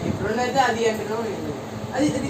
ఇప్పుడున్నైతే అది అంటున్నావు అది అది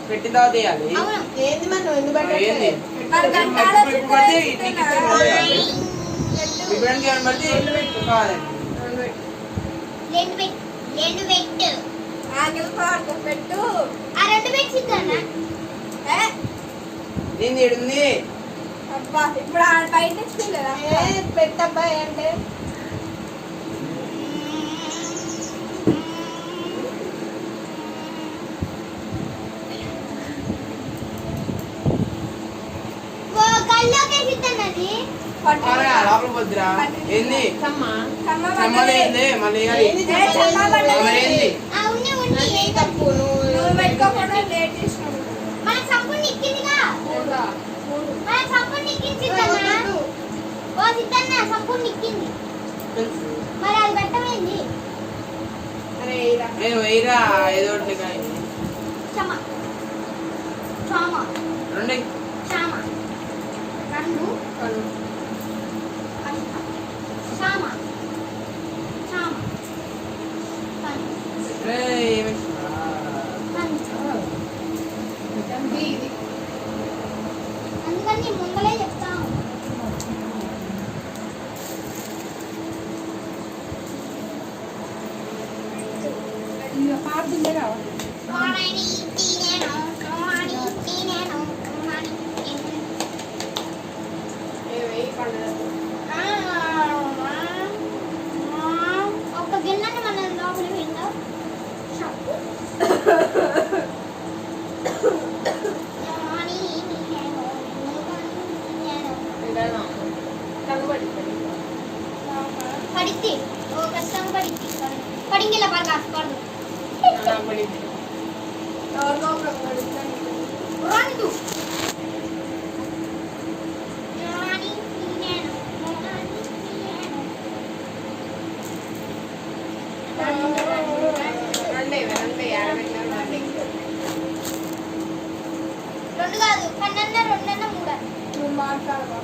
పెట్టి తర్వాత వేయాలి. నేను ఏడుంది ఇప్పుడు బయట పెట్టబ్బాయి అంటే లోపల వద్దురా ఏంది చమ్మలేంది మళ్ళీ నేను వేయరా ఏదో ఒకటి అందుకని ముందలే చెప్తాను. ఒక గిన్నెని మన లోపల విందా పడితే ఓ కష్టం పడితే పడింగిలా బాగా కాసుకోండి రానిదు రెండు కాదు 12 2 3 మాట్లాడదాం.